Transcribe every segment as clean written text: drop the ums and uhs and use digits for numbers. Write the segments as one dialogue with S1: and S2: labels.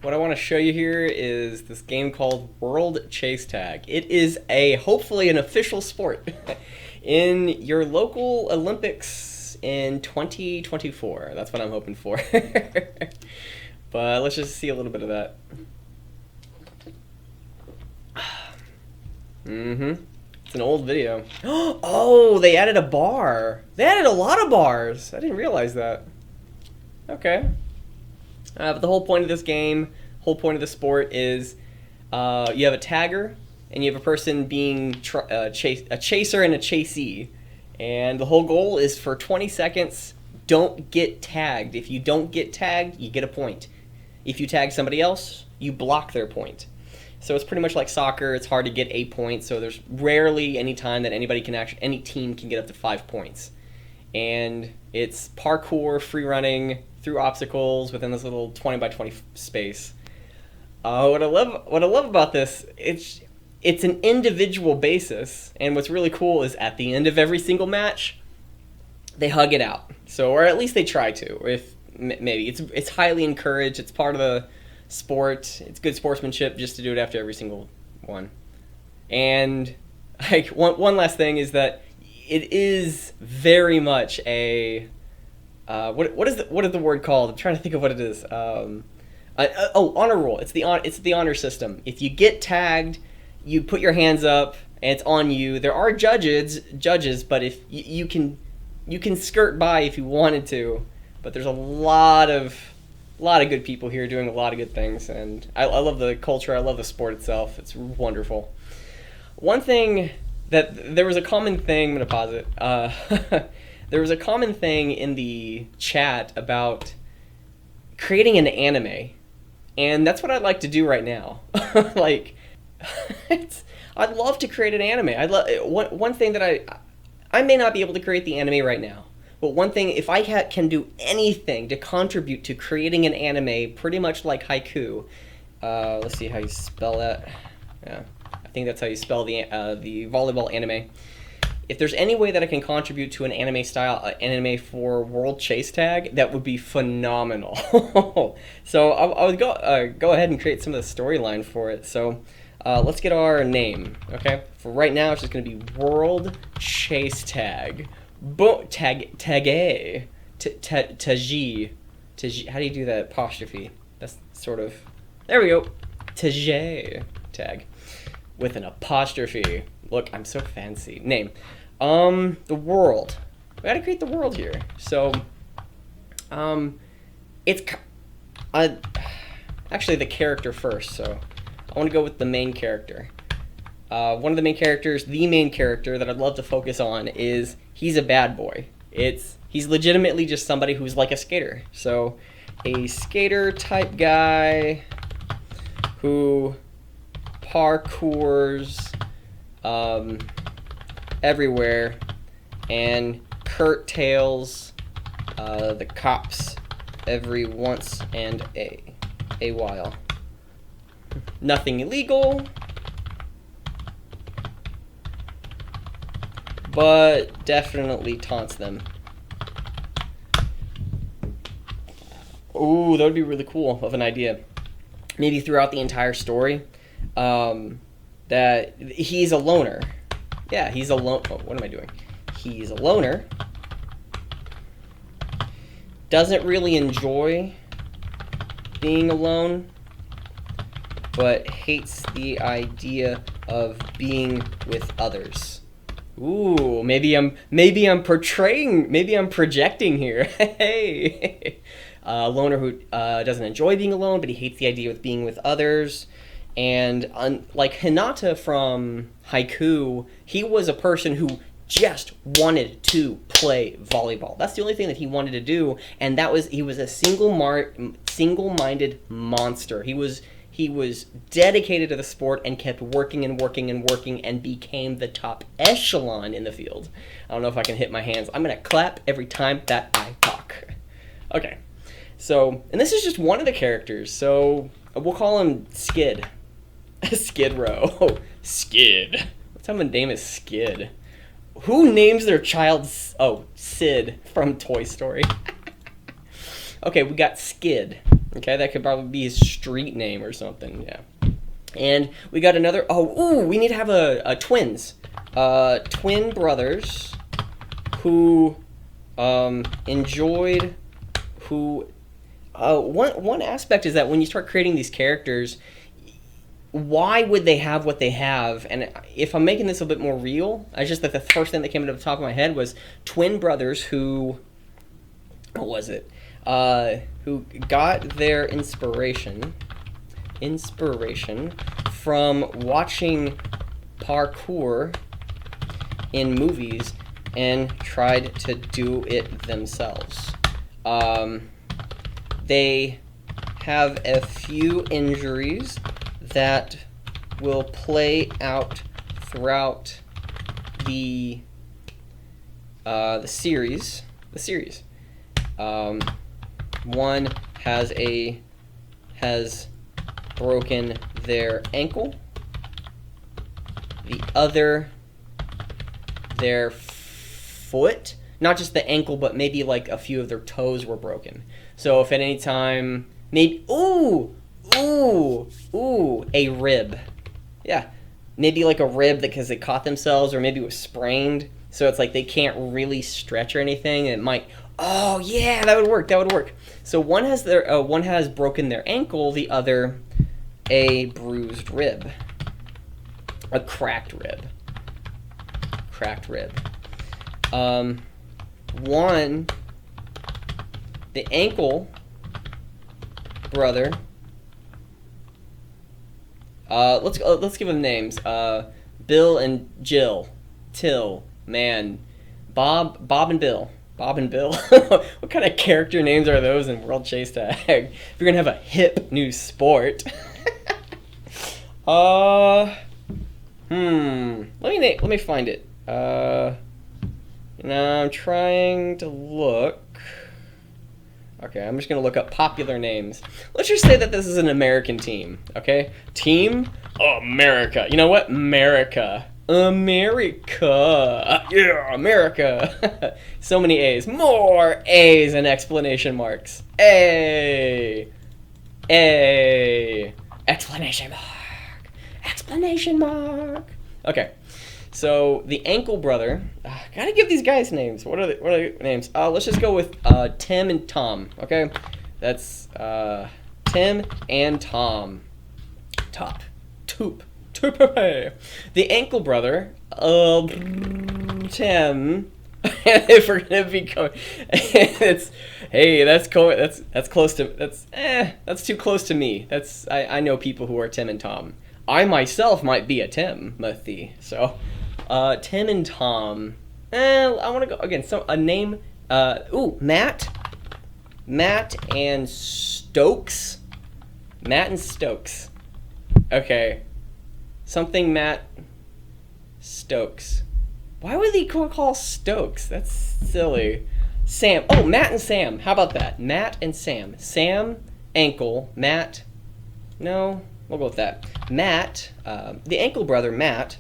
S1: what I want to show you here is this game called World Chase Tag. It is a hopefully an official sport in your local Olympics in 2024. That's what I'm hoping for. But let's just see a little bit of that. It's an old video. Oh, they added a bar. They added a lot of bars. I didn't realize that. Okay. But the whole point of this game, whole point of the sport is you have a tagger and you have a person being a chaser and a chasee. And the whole goal is for 20 seconds, don't get tagged. If you don't get tagged, you get a point. If you tag somebody else, you block their point. So it's pretty much like soccer. It's hard to get 8 points, so there's rarely any time that any team can get up to 5 points. And it's parkour, free running through obstacles within this little 20 by 20 space. What I love about this, it's an individual basis, and what's really cool is at the end of every single match, they hug it out. So, or at least they try to. If maybe it's highly encouraged. It's part of the sport. It's good sportsmanship just to do it after every single one. And like one last thing is that it is very much a what is the word called? I'm trying to think of what it is. Honor roll. It's the honor system. If you get tagged, you put your hands up and it's on you. There are judges, but if you can skirt by if you wanted to, but there's a lot of good people here doing a lot of good things, and I love the culture. I love the sport itself. It's wonderful. One thing that there was a common thing. I'm gonna pause it. There was a common thing in the chat about creating an anime, and that's what I'd like to do right now. Like, I'd love to create an anime. One thing that I may not be able to create the anime right now. But one thing, if I can do anything to contribute to creating an anime, pretty much like Haiku, let's see how you spell that. Yeah, I think that's how you spell the volleyball anime. If there's any way that I can contribute to an anime style anime for World Chase Tag, that would be phenomenal. So I would go ahead and create some of the storyline for it. So let's get our name. Okay, for right now, it's just going to be World Chase Tag. Tag-a. Taji. How do you do that apostrophe? That's sort of... There we go. Taji. Tag. With an apostrophe. Look, I'm so fancy. Name. The world. We gotta create the world here. So, it's... actually, the character first, so... I want to go with the main character. One of the main characters, the main character that I'd love to focus on is... He's a bad boy. He's legitimately just somebody who's like a skater. So, a skater type guy who parkours everywhere and curtails the cops every once and a while. Nothing illegal, but definitely taunts them. Ooh, that would be really cool of an idea. Maybe throughout the entire story, that he's a loner. Yeah, he's a lone. Oh, what am I doing? He's a loner. Doesn't really enjoy being alone, but hates the idea of being with others. Ooh, maybe I'm projecting here. Hey, a loner who doesn't enjoy being alone, but he hates the idea of being with others. And like Hinata from Haiku, he was a person who just wanted to play volleyball. That's the only thing that he wanted to do, and he was a single-minded monster. He was dedicated to the sport and kept working and working and working and became the top echelon in the field. I don't know if I can hit my hands. I'm going to clap every time that I talk. Okay. So, and this is just one of the characters. So, we'll call him Skid. Skid Row. Skid. What type of name is Skid? Who names their child... Oh, Sid from Toy Story. Okay, we got Skid. Okay, that could probably be his street name or something. Yeah. And we got another. We need to have a twins, twin brothers, who enjoyed who. One aspect is that when you start creating these characters, why would they have what they have? And if I'm making this a bit more real, I just that the first thing that came to the top of my head was twin brothers who. What was it? Who got their inspiration from watching parkour in movies and tried to do it themselves. They have a few injuries that will play out throughout the series. One has broken their ankle. The other, their foot. Not just the ankle, but maybe like a few of their toes were broken. So if at any time, maybe a rib. Yeah, maybe like a rib because they caught themselves, or maybe it was sprained. So it's like they can't really stretch or anything. It might. Oh yeah, that would work. So one has broken their ankle, the other a bruised rib, a cracked rib. One, the ankle brother. Let's give them names. Bill and Jill, Till, man, Bob and Bill. Bob and Bill. What kind of character names are those in World Chase Tag? If you're gonna have a hip new sport. Let me find it. Now I'm trying to look. Okay, I'm just gonna look up popular names. Let's just say that this is an American team. Okay, Team America. You know what? America. Yeah, America. So many A's. More A's and exclamation marks. A. Explanation mark. Okay. So the ankle brother. Gotta give these guys names. What are the names? Let's just go with Tim and Tom. Okay, that's Tim and Tom. Toop. The ankle brother, Tim. If we're gonna be going, that's close to that's too close to me. I know people who are Tim and Tom. I myself might be a Timothy. So, Tim and Tom. I want to go again. So a name. Matt and Stokes. Okay. Something Matt Stokes. Why would they call Stokes? That's silly. Sam. Oh, Matt and Sam. How about that? Matt and Sam. Sam, ankle. Matt. No, we'll go with that. Matt, the ankle brother, Matt.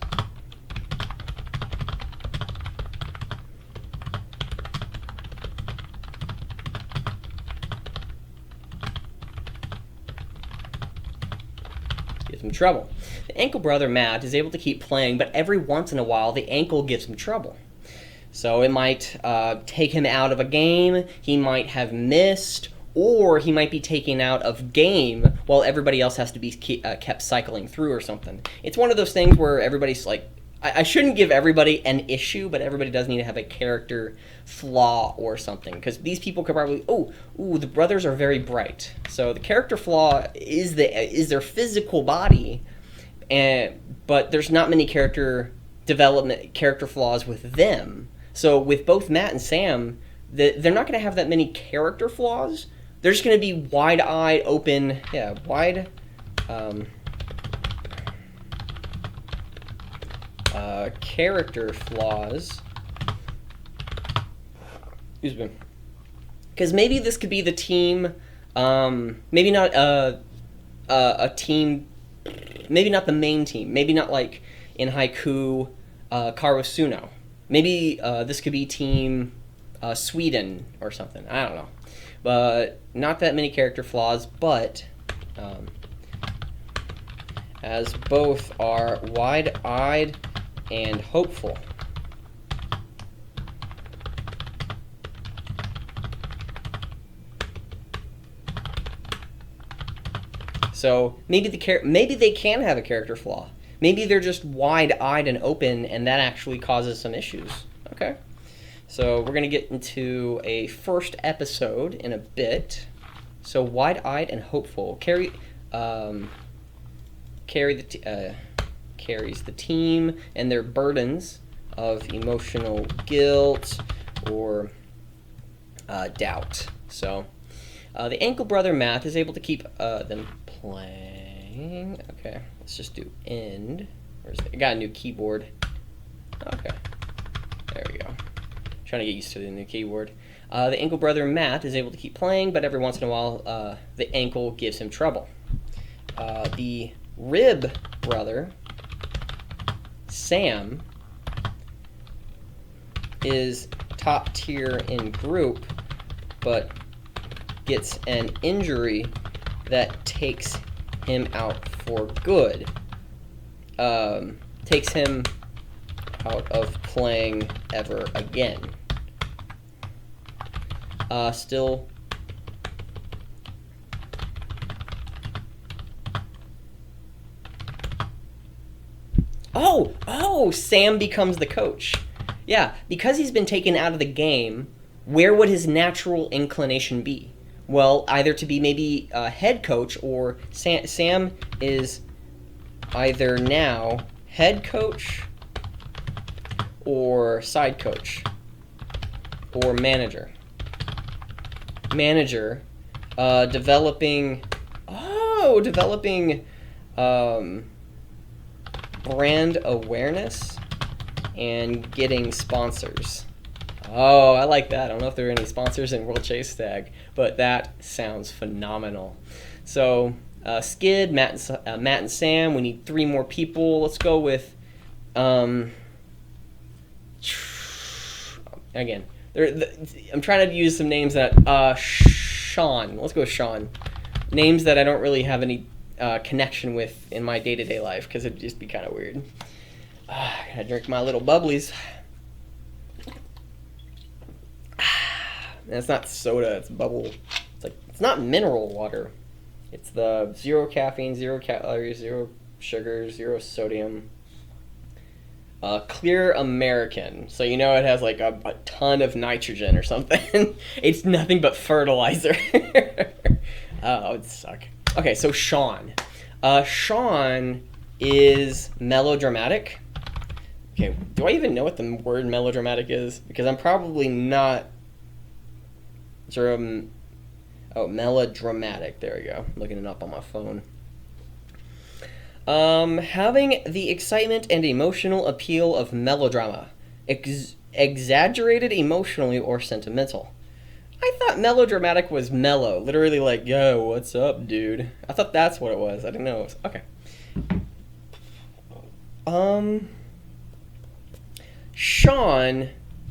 S1: Gives him trouble. The ankle brother, Matt, is able to keep playing, but every once in a while, the ankle gives him trouble. So it might take him out of a game, he might have missed, or he might be taken out of game while everybody else has to be kept cycling through or something. It's one of those things where everybody's like, I shouldn't give everybody an issue, but everybody does need to have a character flaw or something. Because these people could probably, the brothers are very bright. So the character flaw is their physical body, but there's not many character flaws with them. So with both Matt and Sam, they're not going to have that many character flaws. They're just going to be wide-eyed, open, character flaws. Excuse me. Because maybe this could be the team, maybe not a team, maybe not the main team, maybe not like in Haiku, Karasuno. Maybe this could be team Sweden or something. I don't know. but not that many character flaws, but as both are wide-eyed and hopeful. So maybe they can have a character flaw. Maybe they're just wide-eyed and open, and that actually causes some issues. Okay. So we're going to get into a first episode in a bit. So wide-eyed and hopeful. Carries the team and their burdens of emotional guilt or doubt. So the Ankle Brother Matt is able to keep them playing. Okay, let's just do end. I got a new keyboard. Okay, there we go. Trying to get used to the new keyboard. The Ankle Brother Matt is able to keep playing, but every once in a while the ankle gives him trouble. The Rib Brother Sam is top tier in group, but gets an injury that takes him out for good. Takes him out of playing ever again. Still Sam becomes the coach. Yeah, because he's been taken out of the game, where would his natural inclination be? Well, either to be maybe a head coach, or Sam is either now head coach or side coach or manager. Developing brand awareness and getting sponsors. Oh, I like that. I don't know if there are any sponsors in World Chase Tag, but that sounds phenomenal. So, Skid, Matt and Sam, we need 3 more people. Let's go with, again, I'm trying to use some names that, Sean. Let's go with Sean. Names that I don't really have any connection with in my day-to-day life, because it'd just be kind of weird. I gotta drink my little bubblies. And it's not soda, it's bubble. It's not mineral water. It's the 0 caffeine, 0 calories, 0 sugar, 0 sodium. Clear American. So you know it has like a ton of nitrogen or something. It's nothing but fertilizer. Oh, it would suck. Okay, so Sean. Sean is melodramatic. Okay, do I even know what the word melodramatic is? Because I'm probably not... melodramatic. There we go. I'm looking it up on my phone. Having the excitement and emotional appeal of melodrama. Exaggerated emotionally or sentimental. I thought melodramatic was mellow. Literally like, yo, what's up, dude? I thought that's what it was. I didn't know it was... Okay. Sean,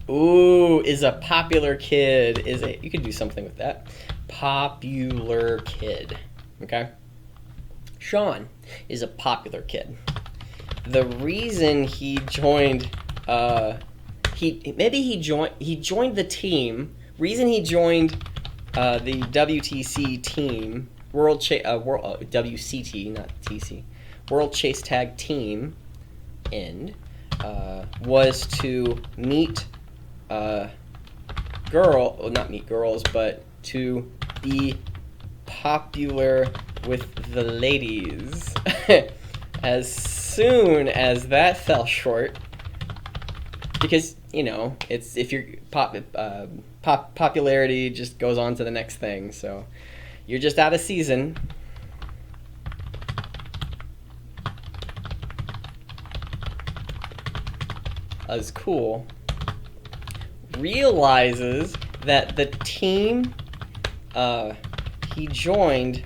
S1: is a popular kid. You could do something with that. Popular kid. Okay? Sean is a popular kid. The reason he joined, he joined the team. Reason he joined the WTC team, WCT, not TC, World Chase Tag Team, was to meet not meet girls, but to be popular with the ladies. As soon as that fell short, because it's if your popularity just goes on to the next thing, so you're just out of season. Is cool. Realizes that the team he joined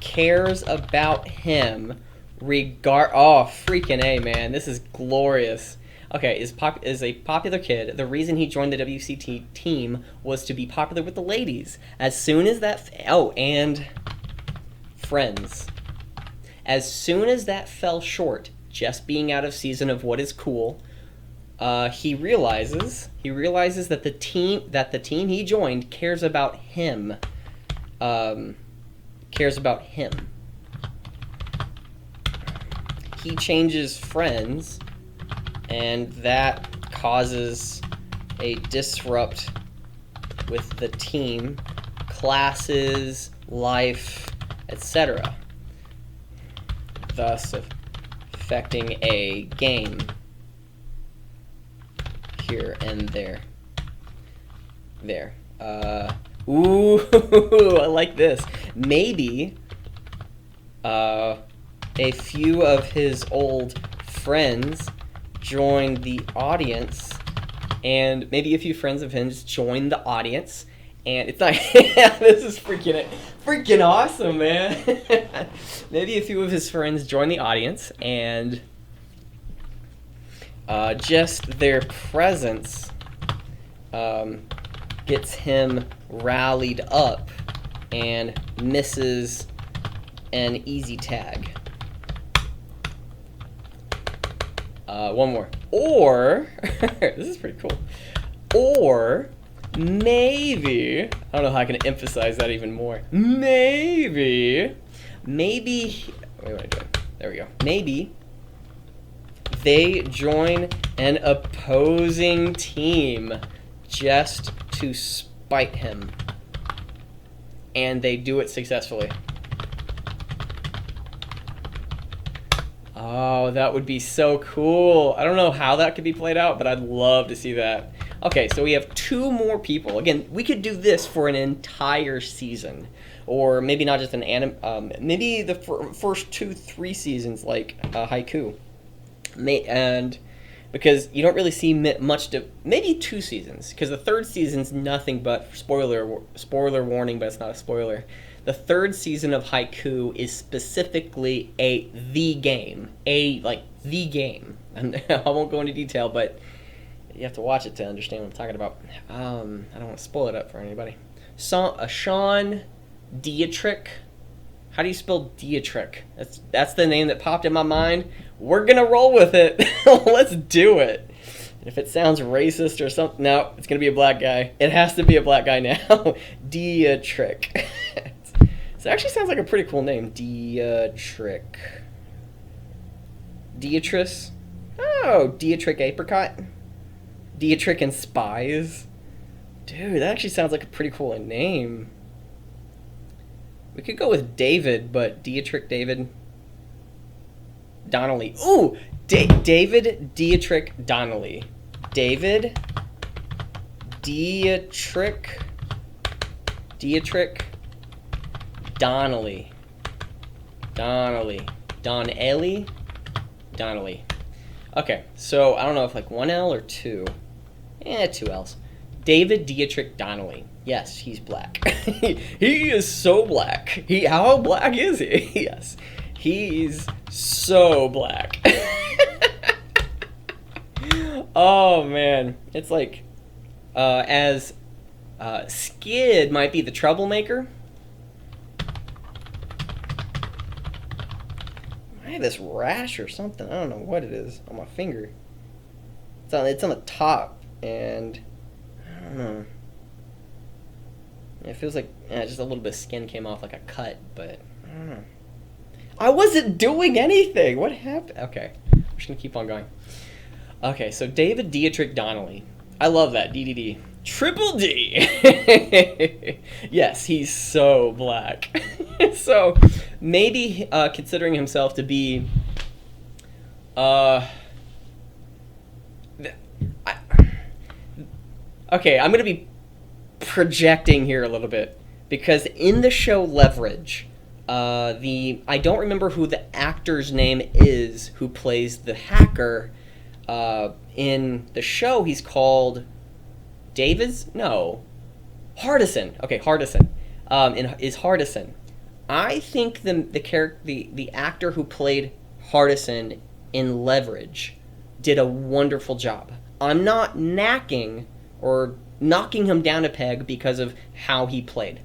S1: cares about him oh, freaking A, man. This is glorious. Okay, is a popular kid. The reason he joined the WCT team was to be popular with the ladies. As soon as that and friends. As soon as that fell short, just being out of season of what is cool, he realizes that the team he joined cares about him. He changes friends, and that causes a disrupt with the team, classes, life, etc., thus affecting a game here and there. Ooh, I like this. Maybe a few of his old friends joined the audience, and maybe a few friends of his joined the audience, and it's not. This is freaking awesome, man. Maybe a few of his friends joined the audience, and just their presence gets him rallied up and misses an easy tag. One more. Or, this is pretty cool. Or, maybe, I don't know how I can emphasize that even more. Maybe, wait, what am I doing? There we go. Maybe they join an opposing team just to spite him. And they do it successfully. Oh, that would be so cool. I don't know how that could be played out, but I'd love to see that. Okay, so we have 2 more people. Again, we could do this for an entire season. Or maybe not just an maybe the first 2-3 seasons, like Haiku. And because you don't really see much maybe 2 seasons, because the 3rd season's nothing but spoiler warning, but it's not a spoiler. The 3rd season of Haiku is specifically the game. And I won't go into detail, but you have to watch it to understand what I'm talking about. I don't want to spoil it up for anybody. Sean Dietrich. How do you spell Dietrich? That's the name that popped in my mind. We're gonna roll with it. Let's do it. If it sounds racist or something, no, it's gonna be a black guy. It has to be a black guy now. Dietrich. So it actually sounds like a pretty cool name. Dietrich. Dietrich? Oh, Dietrich Apricot. Dietrich and Spies. Dude, that actually sounds like a pretty cool name. We could go with David, but Dietrich David Donnelly. Ooh! David Dietrich Donnelly. David Dietrich Donnelly. Donnelly. Okay, so I don't know if like 1 L or 2. 2 L's. David Dietrich Donnelly. Yes, he's black. He is so black. How black is he? Yes. He's so black. Oh, man. It's like, as Skid might be the troublemaker. I have this rash or something. I don't know what it is on my finger. It's on the top, and I don't know. It feels like just a little bit of skin came off like a cut, but I don't know. I wasn't doing anything. What happened? Okay, I'm just gonna keep on going. Okay, so David Dietrich Donnelly. I love that. DDD. Triple D. Yes, he's so black. So maybe considering himself to be okay, I'm gonna be projecting here a little bit, because in the show Leverage, I don't remember who the actor's name is who plays the hacker. In the show, he's called Hardison. Okay, Hardison. Is Hardison. I think the actor who played Hardison in Leverage did a wonderful job. I'm not knacking or knocking him down a peg because of how he played.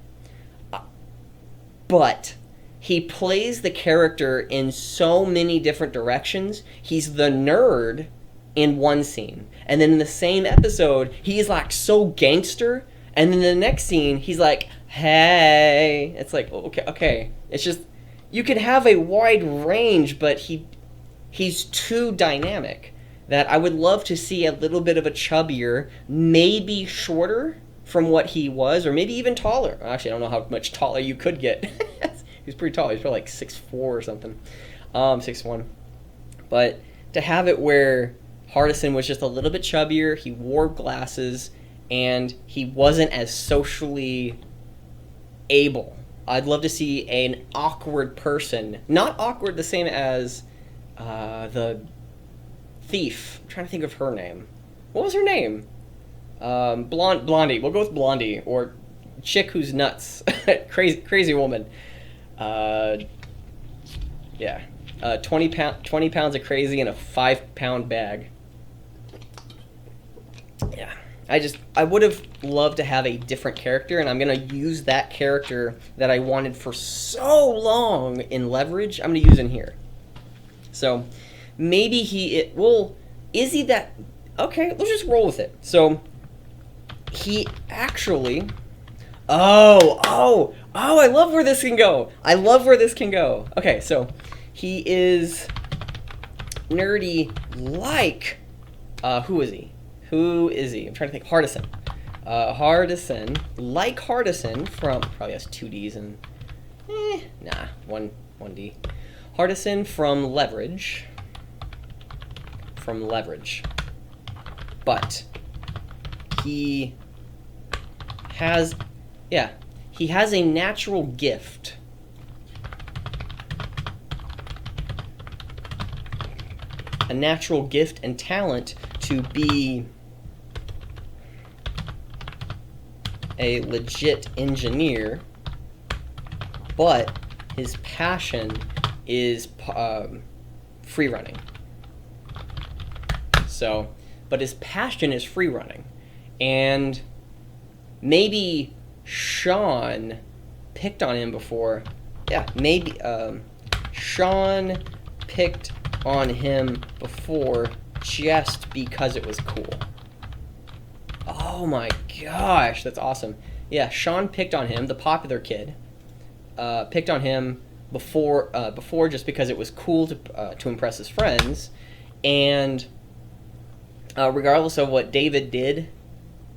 S1: But he plays the character in so many different directions. He's the nerd in one scene. And then in the same episode, he's like so gangster. And then the next scene, he's like, hey. It's like, okay. It's just, you can have a wide range, but he's too dynamic that I would love to see a little bit of a chubbier, maybe shorter from what he was, or maybe even taller. Actually, I don't know how much taller you could get. He's pretty tall. He's probably like 6'4" or something. 6'1". But to have it where Hardison was just a little bit chubbier, he wore glasses, and he wasn't as socially able. I'd love to see an awkward person. Not awkward the same as the thief. I'm trying to think of her name. What was her name? Blondie. We'll go with Blondie. Or chick who's nuts. Crazy woman. 20 pounds of crazy in a 5-pound bag. Yeah. I would have loved to have a different character, and I'm going to use that character that I wanted for so long in Leverage. I'm going to use in here. So, maybe is he that... Okay, let's just roll with it. So, he actually... Oh, I love where this can go. Okay, so, he is nerdy like... who is he? I'm trying to think. Hardison. Like Hardison from... Probably has 2 Ds and... one D. Hardison from Leverage. But he has a natural gift. A natural gift and talent to be a legit engineer, but his passion is free running. So, but his passion is free running, and maybe Sean picked on him before. Yeah, maybe Sean picked on him before just because it was cool. Oh my gosh, that's awesome. Yeah, Sean picked on him, the popular kid. Picked on him before just because it was cool to impress his friends, and regardless of what David did,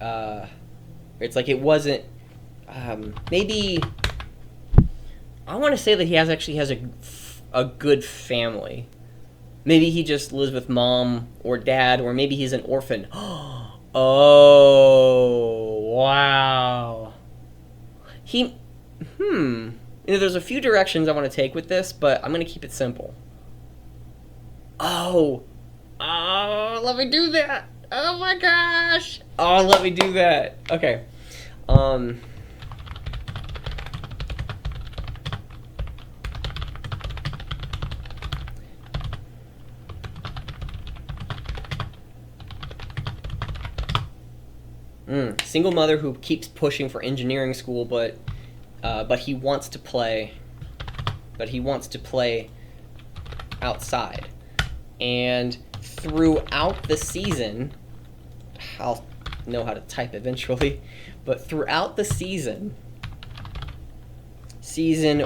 S1: it's like it wasn't. Maybe I want to say that he actually has a good family. Maybe he just lives with mom or dad, or maybe he's an orphan. Oh, wow. There's a few directions I want to take with this, but I'm going to keep it simple. Oh, let me do that. Oh my gosh. Oh, let me do that. Okay. Single mother who keeps pushing for engineering school, but he wants to play. But he wants to play outside, and throughout the season, I'll know how to type eventually. But throughout the season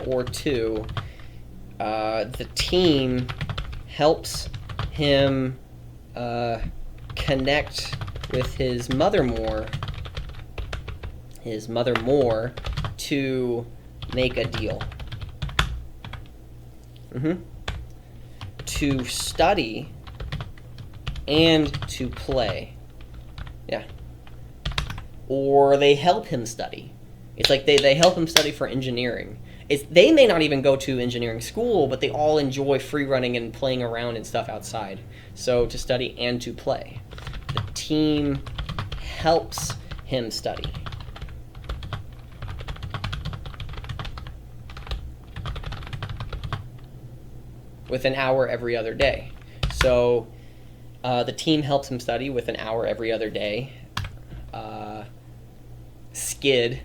S1: or two, the team helps him connect with his mother more to make a deal. To study and to play. Yeah. Or they help him study. It's like they help him study for engineering. They may not even go to engineering school, but they all enjoy free running and playing around and stuff outside. So to study and to play. The team helps him study. With an hour every other day. So The team helps him study with an hour every other day. Skid.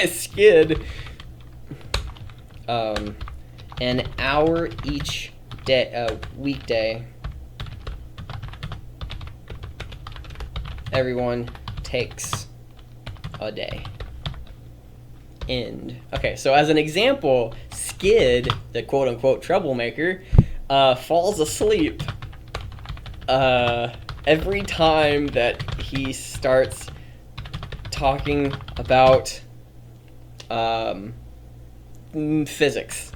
S1: Skid. An hour each day, weekday. Everyone takes a day. End. Okay, so as an example, Skid, the quote-unquote troublemaker, falls asleep every time that he starts talking about physics.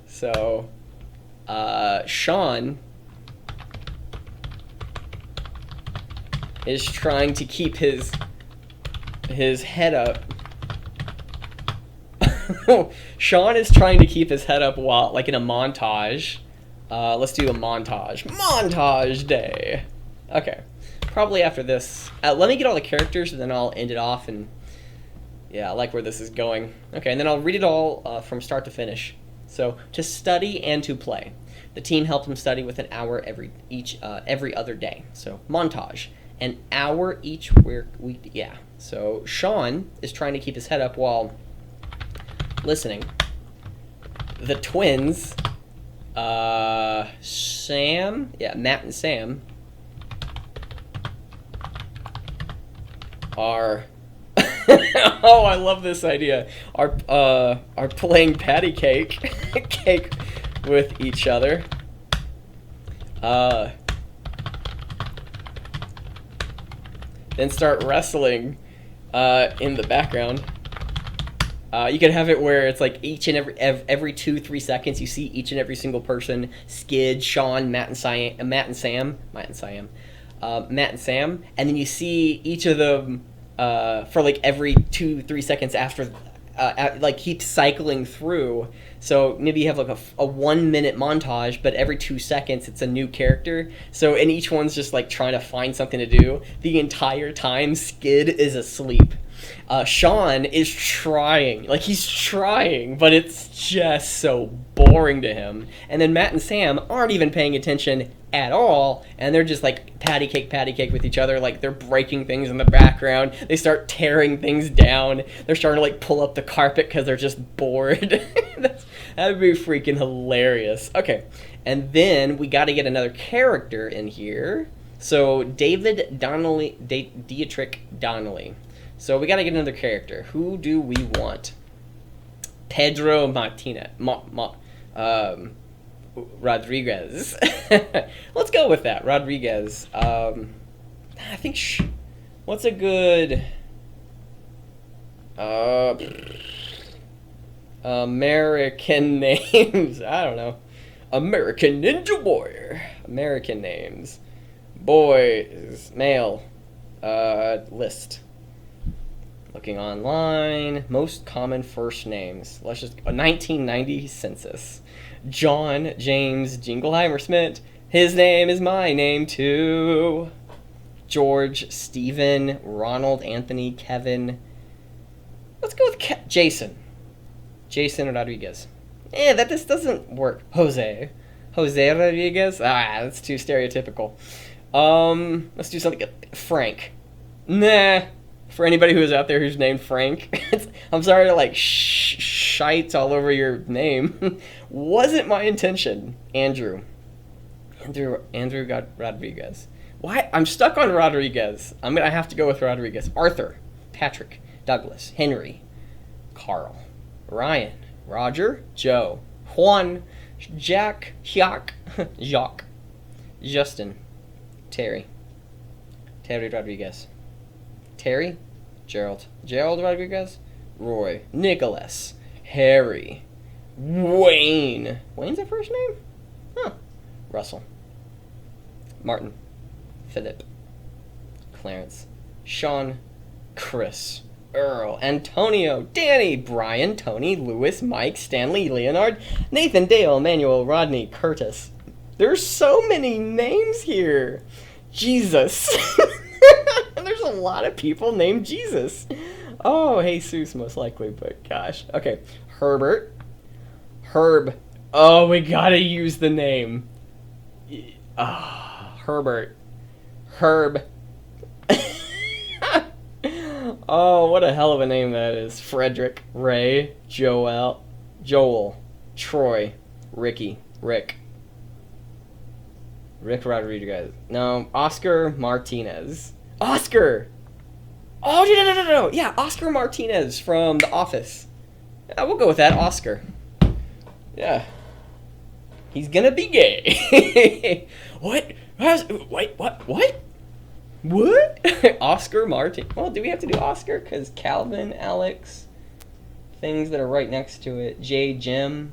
S1: So, Sean is trying to keep his head up. Sean is trying to keep his head up while, like, in a montage. Let's do a montage. Montage day. Okay. Probably after this. Let me get all the characters, and then I'll end it off, and yeah, I like where this is going. Okay, and then I'll read it all from start to finish. So, to study and to play. The team helped him study with an hour every other day. So, montage. An hour each week. Yeah. So, Sean is trying to keep his head up while listening. The twins, Sam, Matt and Sam, are oh, I love this idea. Are playing patty cake with each other. Then start wrestling in the background. You could have it where it's like each and every 2-3 seconds you see each and every single person: Skid, Sean, Matt and Sam, and then you see each of them for like every 2-3 seconds after, like keep cycling through. So maybe you have like a 1 minute montage, but every 2 seconds it's a new character. So, and each one's just like trying to find something to do. The entire time Skid is asleep. Sean is trying, but it's just so boring to him. And then Matt and Sam aren't even paying attention at all, and they're just like patty cake with each other. Like, they're breaking things in the background. They start tearing things down. They're starting to like pull up the carpet because they're just bored. That'd be freaking hilarious. Okay, and then we got to get another character in here. So Dietrich Donnelly. So we got to get another character. Who do we want? Pedro Martinez. Rodriguez. Let's go with that. Rodriguez. I think. What's a good American names? I don't know. American Ninja Warrior. American names. Boys. Male. List. Looking online, most common first names. Let's just, a 1990 census. John James Jingleheimer Smith. His name is my name too. George, Stephen, Ronald, Anthony, Kevin. Let's go with Jason. Jason Rodriguez. That just doesn't work. Jose Rodriguez. That's too stereotypical. Let's do something. Frank. Nah. For anybody who is out there who's named Frank, I'm sorry to like shite all over your name. Wasn't my intention. Andrew got Rodriguez. Why? I'm stuck on Rodriguez. I have to go with Rodriguez. Arthur, Patrick, Douglas, Henry, Carl, Ryan, Roger, Joe, Juan, Jack, Jacques, Justin, Terry Rodriguez. Terry, Gerald Rodriguez, Roy, Nicholas, Harry, Wayne. Wayne's their first name? Huh. Russell, Martin, Philip, Clarence, Sean, Chris, Earl, Antonio, Danny, Brian, Tony, Lewis, Mike, Stanley, Leonard, Nathan, Dale, Emmanuel, Rodney, Curtis. There's so many names here. Jesus. There's a lot of people named Jesus. Oh, Jesus most likely, but gosh. Okay, Herb. Oh, we gotta use the name. Herbert. Herb. Oh, what a hell of a name that is. Frederick, Ray, Joel, Troy, Ricky, Rick Rodriguez. No, Oscar Martinez. Oscar! Oh, no. Yeah, Oscar Martinez from The Office. Yeah, we'll go with that, Oscar. Yeah. He's gonna be gay. What? Wait, what? What? Oscar Martin. Well, do we have to do Oscar? Because Calvin, Alex, things that are right next to it. Jim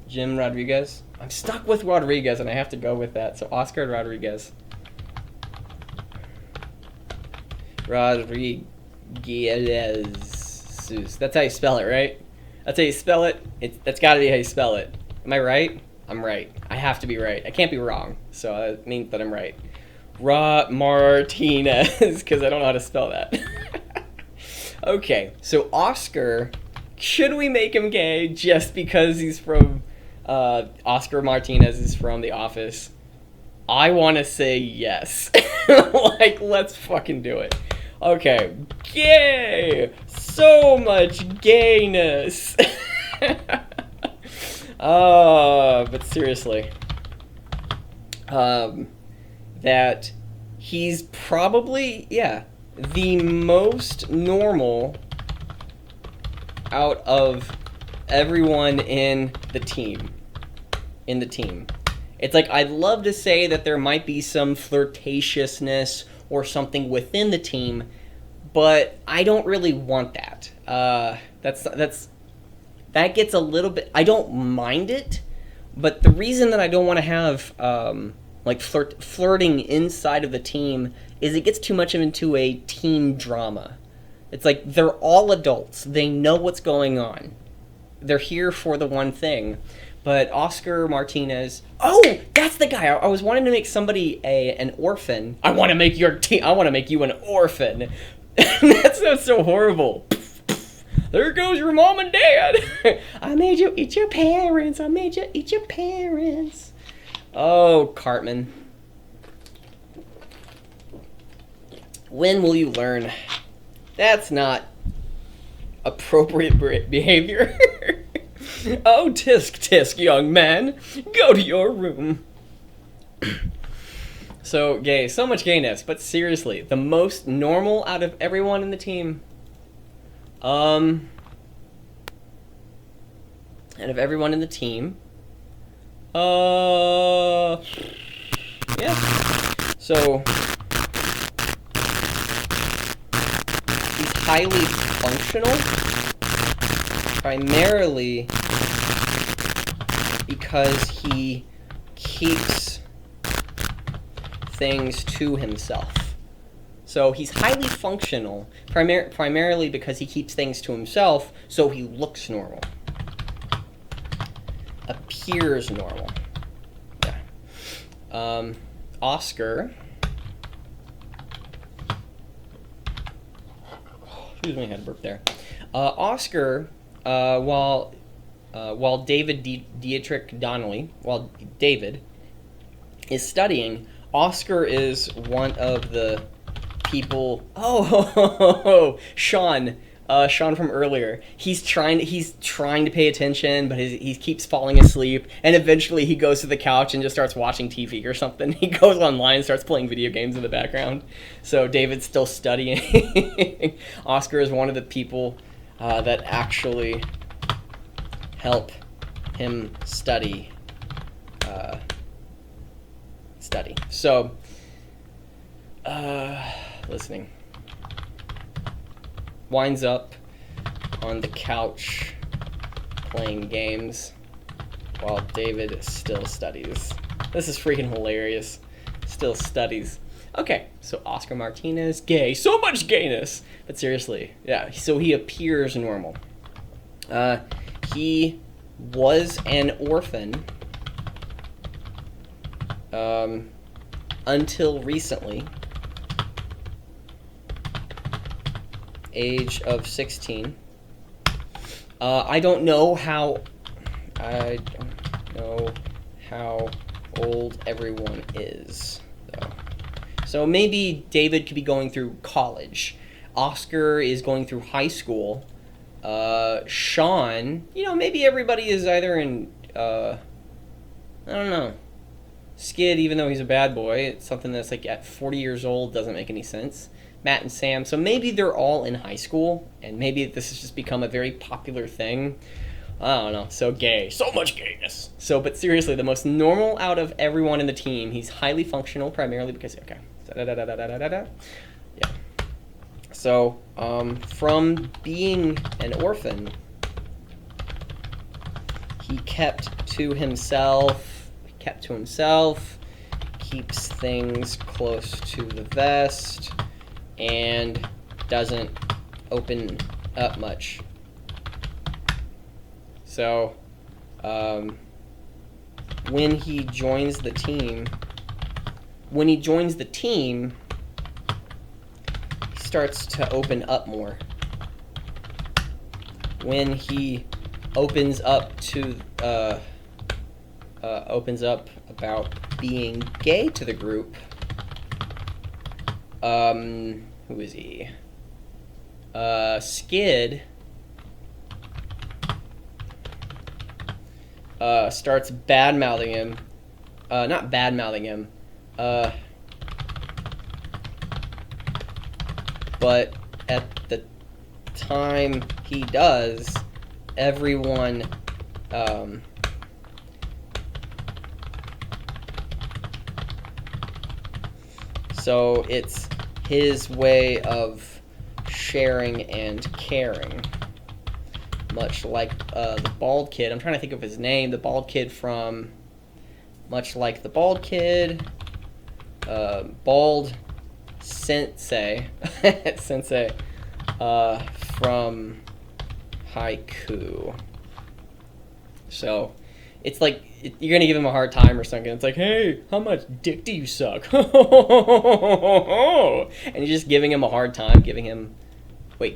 S1: Rodriguez. I'm stuck with Rodriguez, and I have to go with that. So Oscar Rodriguez. Rodriguez. That's how you spell it, right? That's how you spell it. That's got to be how you spell it. Am I right? I'm right. I have to be right. I can't be wrong. So that means that I'm right. Martinez, because I don't know how to spell that. Okay, so Oscar, should we make him gay just because he's from, Oscar Martinez is from The Office? I want to say yes. Like, let's fucking do it. Okay, gay! So much gayness! But seriously. That he's probably, the most normal out of everyone in the team. It's like, I'd love to say that there might be some flirtatiousness or something within the team, but I don't really want that. That gets a little bit, I don't mind it, but the reason that I don't want to have, like flirting inside of the team is it gets too much into a team drama. It's like they're all adults. They know what's going on. They're here for the one thing. But Oscar Martinez, oh, that's the guy. I was wanting to make somebody an orphan. I want to make you an orphan. That sounds so horrible. There goes your mom and dad. I made you eat your parents. Oh, Cartman. When will you learn? That's not appropriate behavior. Oh, tisk, young man. Go to your room. So gay. So much gayness. But seriously, the most normal out of everyone in the team. Out of everyone in the team. Yeah. So he's highly functional, primarily because he keeps things to himself. So he's highly functional, primarily because he keeps things to himself, so he looks normal. Appears normal. Yeah. Oscar. Excuse me, I had a burp there. Oscar, while David Dietrich Donnelly, while David is studying, Oscar is one of the people. Oh, Sean. Sean from earlier. He's trying to pay attention, but he keeps falling asleep, and eventually he goes to the couch and just starts watching TV or something. He goes online and starts playing video games in the background. So David's still studying. Oscar is one of the people that actually help him study. So, listening. Winds up on the couch playing games while David still studies. This is freaking hilarious. Still studies. Okay, so Oscar Martinez, gay. So much gayness! But seriously, yeah, so he appears normal. He was an orphan until recently. Age of 16. I don't know how old everyone is, though. So maybe David could be going through college. Oscar is going through high school. Sean, maybe everybody is either in, I don't know. Skid, even though he's a bad boy, it's something that's like at 40 years old, doesn't make any sense. Matt and Sam, so maybe they're all in high school, and maybe this has just become a very popular thing. I don't know, so gay, so much gayness. So, but seriously, the most normal out of everyone in the team, he's highly functional, primarily because, yeah. So, from being an orphan, he kept to himself, keeps things close to the vest, and doesn't open up much. So, when he joins the team, he starts to open up more. When he opens up about being gay to the group, who is he? Skid starts bad-mouthing him. Not bad-mouthing him. But at the time he does, everyone so it's his way of sharing and caring. Much like the bald kid. I'm trying to think of his name. The bald kid from... Much like the bald kid. Bald Sensei. Sensei. From Haiku. So, it's like... You're going to give him a hard time or something. It's like, hey, how much dick do you suck? And you're just giving him a hard time. Him a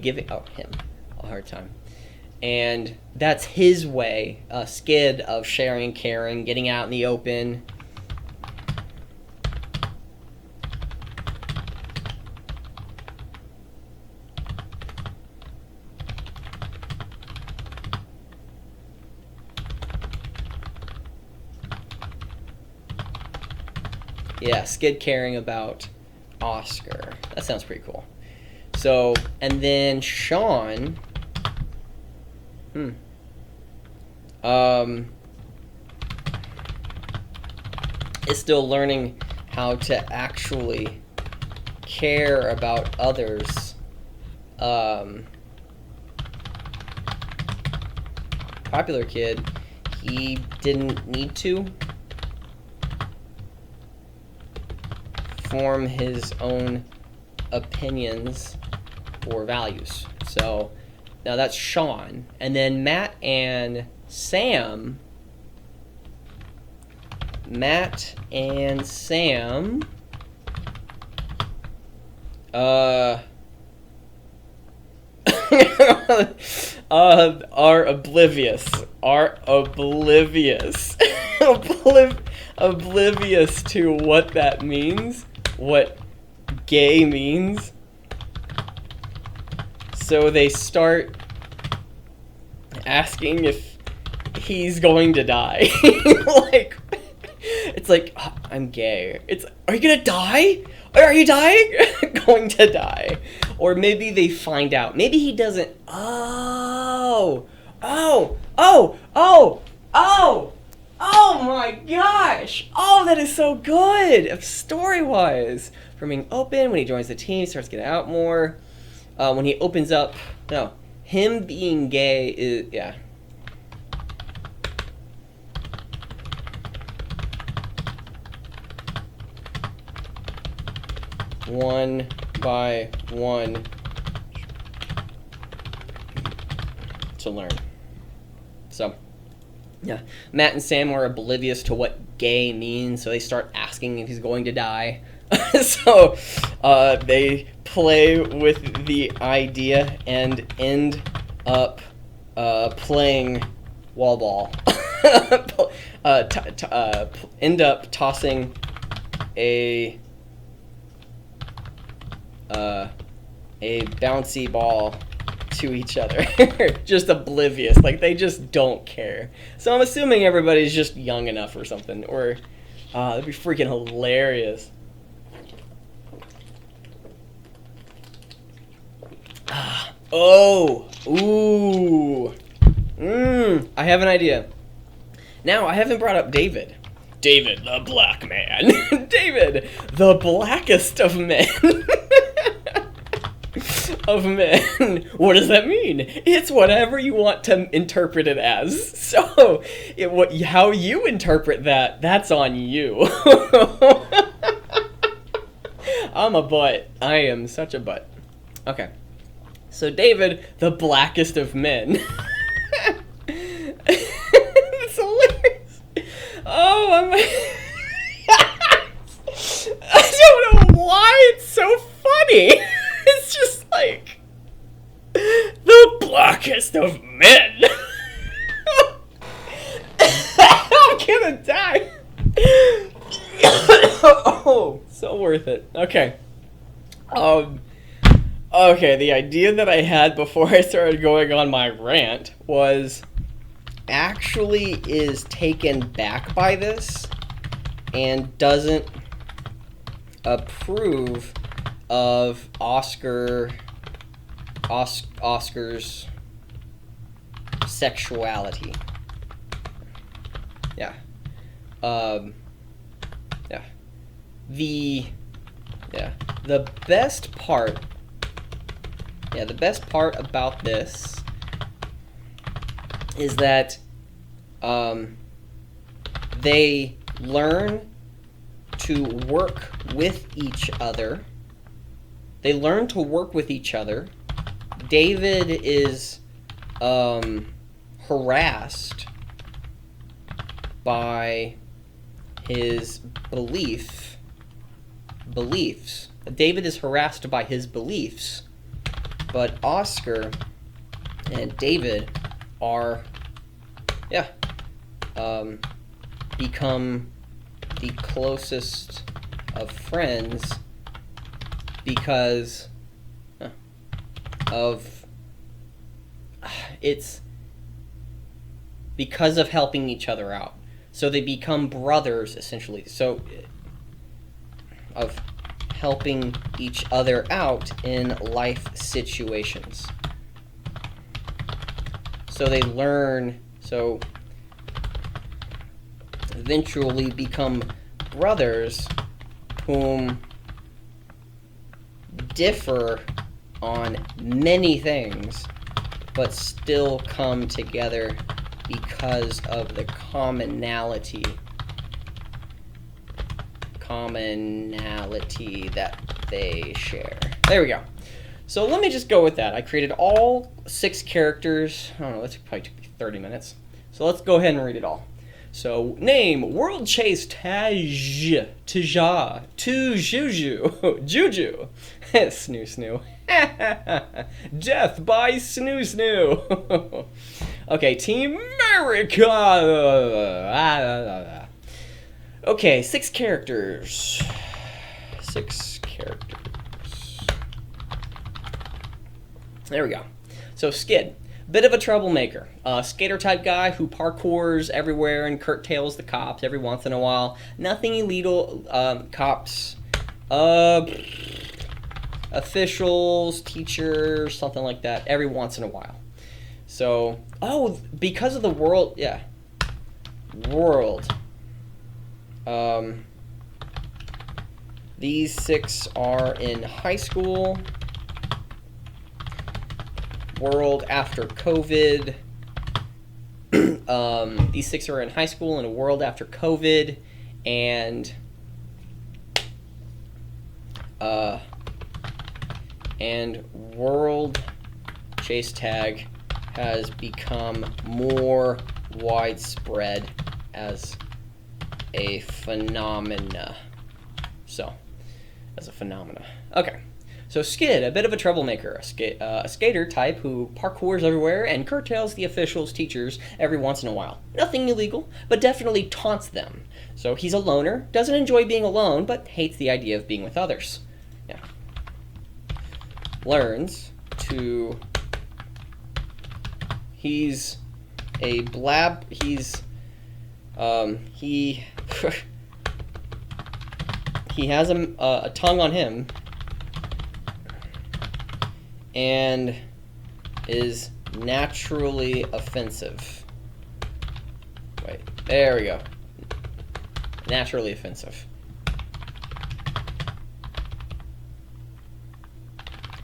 S1: hard time. And that's his way, Skid, of sharing and caring, getting out in the open. Yeah, Skid caring about Oscar. That sounds pretty cool. So, and then Sean... is still learning how to actually care about others. Popular kid, he didn't need to form his own opinions or values. So now that's Sean. And then Matt and Sam. Are oblivious. Oblivious to what that means. What gay means. So they start asking if he's going to die. It's like, oh, I'm gay. Are you gonna die? Are you dying? Going to die. Or maybe they find out. Maybe he doesn't. Oh my gosh. Oh, that is so good. Story-wise. From being open, when he joins the team, he starts getting out more. When he opens up, no, him being gay is, yeah. One by one to learn. So, yeah, Matt and Sam are oblivious to what gay means, so they start asking if he's going to die. So, they play with the idea and end up playing wall ball. end up tossing a bouncy ball to each other. Just oblivious, like they just don't care. So I'm assuming everybody's just young enough or something, or that'd be freaking hilarious. Oh, ooh, I have an idea. Now, I haven't brought up David. David, the black man. David, the blackest of men. Of men. What does that mean? It's whatever you want to interpret it as. So, how you interpret that, that's on you. I'm a butt. I am such a butt. Okay. So, David, the blackest of men. It's hilarious. Oh, I don't know why it's so funny. It's just like the blackest of men. I'm gonna die. Oh, so worth it. Okay. Okay, the idea that I had before I started going on my rant actually is taken back by this and doesn't approve of Oscar's sexuality. Yeah. Yeah. The best part about this is that they learn to work with each other. David is harassed by his beliefs. David is harassed by his beliefs, but Oscar and David are, become the closest of friends because of helping each other out. So they become brothers, essentially. So of helping each other out in life situations. So they learn, so eventually become brothers whom differ on many things, but still come together because of the commonality that they share. There we go. So let me just go with that. I created all 6 characters. I don't know, that probably took me 30 minutes. So let's go ahead and read it all. So, name, World Chase Juju, Juju, Snoo Snoo, Death by Snoo Snoo. Okay, Team America. Okay, 6 characters. 6 characters. There we go. So, Skid. Bit of a troublemaker. Skater type guy who parkours everywhere and curtails the cops every once in a while. Nothing illegal. Cops. Officials, teachers, something like that. Every once in a while. So, because of the world. Yeah. World. These 6 are in high school. World after COVID. These 6 are in high school in a world after COVID, and World Chase Tag has become more widespread as a phenomena. Okay. So Skid, a bit of a troublemaker, a skater type who parkours everywhere and curtails the officials' teachers every once in a while. Nothing illegal, but definitely taunts them. So he's a loner, doesn't enjoy being alone, but hates the idea of being with others. Yeah. Learns to... He's a blab... He's... He has a tongue on him and is naturally offensive. Wait, there we go. Naturally offensive.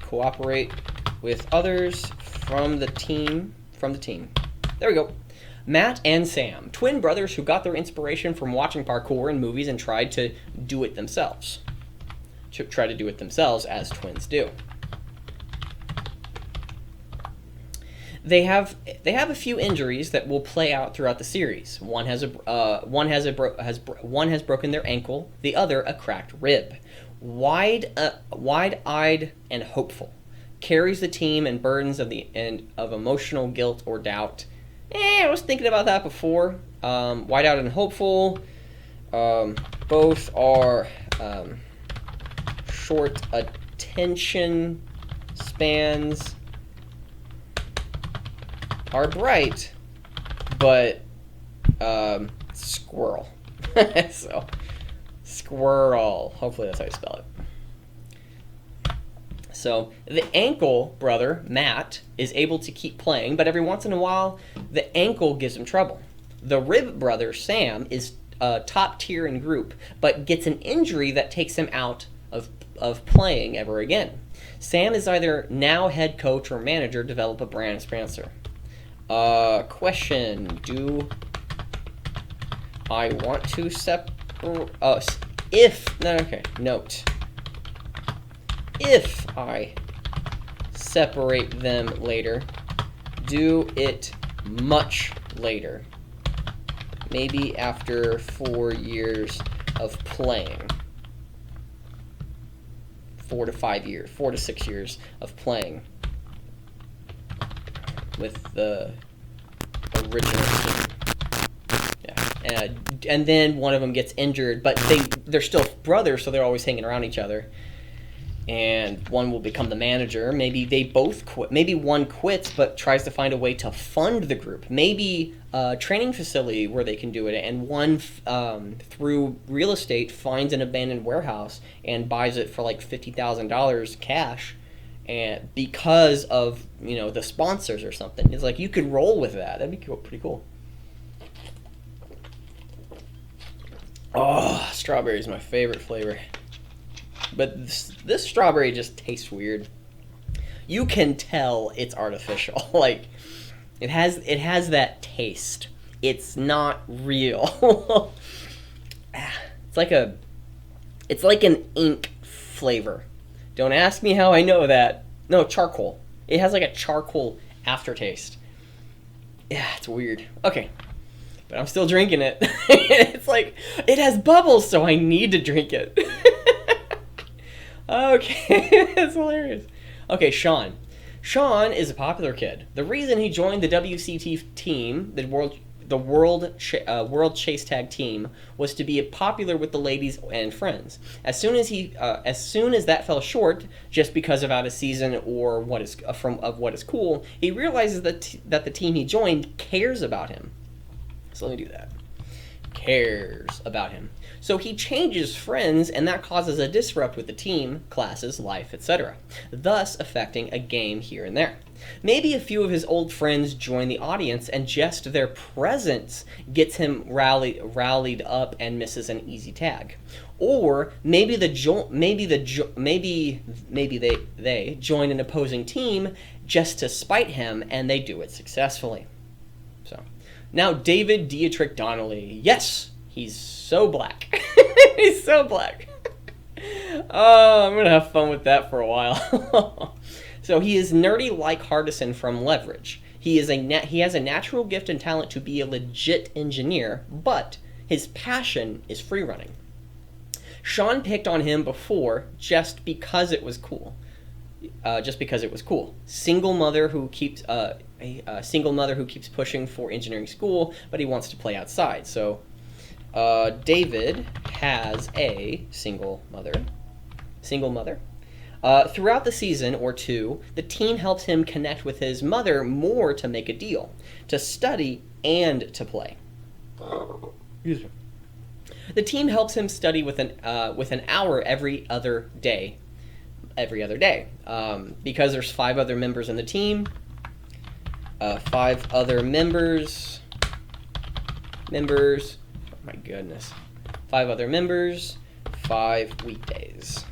S1: Cooperate with others from the team. There we go. Matt and Sam, twin brothers who got their inspiration from watching parkour in movies and tried to do it themselves. Try to do it themselves as twins do. They have a few injuries that will play out throughout the series. One has broken their ankle, the other a cracked rib. Wide-eyed and hopeful, carries the team and burdens of emotional guilt or doubt. I was thinking about that before. Wide-eyed and hopeful. Both are short attention spans. Are bright, but squirrel. So, squirrel. Hopefully that's how you spell it. So, the ankle brother, Matt, is able to keep playing, but every once in a while, the ankle gives him trouble. The rib brother, Sam, is top tier in group, but gets an injury that takes him out of playing ever again. Sam is either now head coach or manager, develop a brand sponsor. Question, do I want to note. If I separate them later, do it much later. Maybe after 4 years of playing. 4 to 5 years, 4 to 6 years of playing with the original team. Yeah, and then one of them gets injured, but they're still brothers, so they're always hanging around each other. And one will become the manager. Maybe they both quit. Maybe one quits, but tries to find a way to fund the group. Maybe a training facility where they can do it, and one through real estate finds an abandoned warehouse and buys it for like $50,000 cash. And because of, the sponsors or something. It's like you could roll with that. That'd be cool, pretty cool. Oh, strawberry is my favorite flavor. But this strawberry just tastes weird. You can tell it's artificial. Like it has that taste. It's not real. It's like an ink flavor. Don't ask me how I know that. No, charcoal. It has like a charcoal aftertaste. Yeah, it's weird. Okay. But I'm still drinking it. It's like, it has bubbles, so I need to drink it. Okay, that's hilarious. Okay, Sean. Sean is a popular kid. The reason he joined the WCT team, the World Chase Tag team, was to be popular with the ladies and friends. As soon as that fell short, just because of out of season or what is cool, he realizes that the team he joined cares about him. So let me do that. Cares about him. So he changes friends, and that causes a disrupt with the team, classes, life, etc., thus affecting a game here and there. Maybe a few of his old friends join the audience, and just their presence gets him rallied up and misses an easy tag. Or maybe they join an opposing team just to spite him, and they do it successfully. So now David Dietrich Donnelly. Yes, he's so black. He's so black. Oh, I'm gonna have fun with that for a while. So he is nerdy like Hardison from Leverage. He has a natural gift and talent to be a legit engineer, but his passion is free running. Sean picked on him before just because it was cool. just because it was cool. Single mother who keeps a single mother who keeps pushing for engineering school, but he wants to play outside. So David has a single mother. Throughout the season or two, the team helps him connect with his mother more to make a deal, to study and to play. Excuse me. The team helps him study with an hour every other day. Because there's 5 other members in the team. 5 other members. Oh my goodness. 5 other members. 5 weekdays.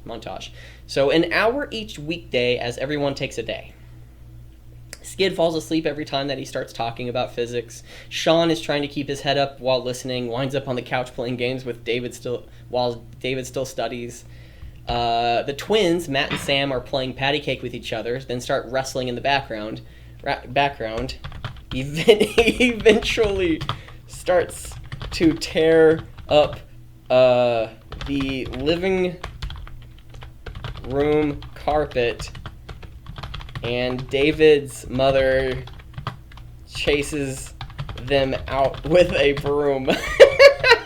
S1: Montage. So an hour each weekday as everyone takes a day. Skid falls asleep every time that he starts talking about physics. Sean is trying to keep his head up while listening, winds up on the couch playing games with David while David still studies. The twins, Matt and Sam, are playing patty cake with each other, then start wrestling in the background. Eventually starts to tear up the living room carpet, and David's mother chases them out with a broom.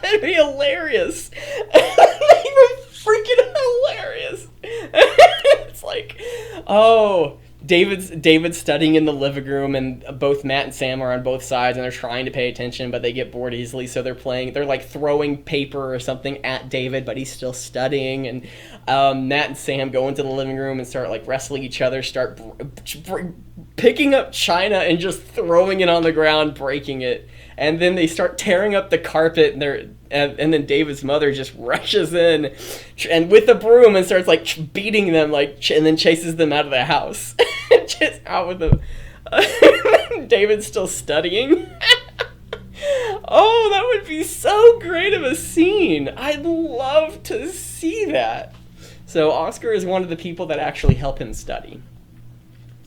S1: That'd be hilarious. That'd be freaking hilarious. It's like, oh, David's studying in the living room, and both Matt and Sam are on both sides, and they're trying to pay attention, but they get bored easily, so they're like throwing paper or something at David, but he's still studying, and Matt and Sam go into the living room and start like wrestling each other, start picking up china and just throwing it on the ground, breaking it, and then they start tearing up the carpet, and then David's mother just rushes in and with a broom and starts like beating them, and then chases them out of the house. Just out with them. David's still studying. Oh, that would be so great of a scene. I'd love to see that. So Oscar is one of the people that actually help him study.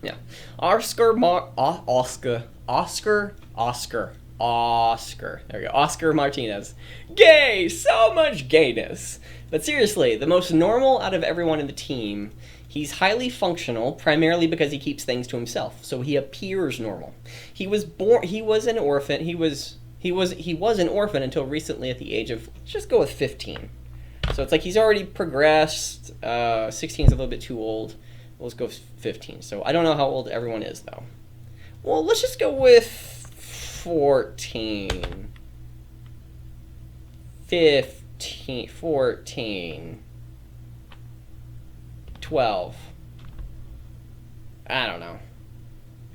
S1: Yeah. Oscar. There we go. Oscar Martinez. Gay! So much gayness. But seriously, the most normal out of everyone in the team. He's highly functional, primarily because he keeps things to himself, so he appears normal. He was an orphan. He was an orphan until recently at the age of, let's just go with 15. So it's like he's already progressed. 16 is a little bit too old. Let's go with 15. So I don't know how old everyone is, though. Well, let's just go with 14. 15. 14. 12. I don't know.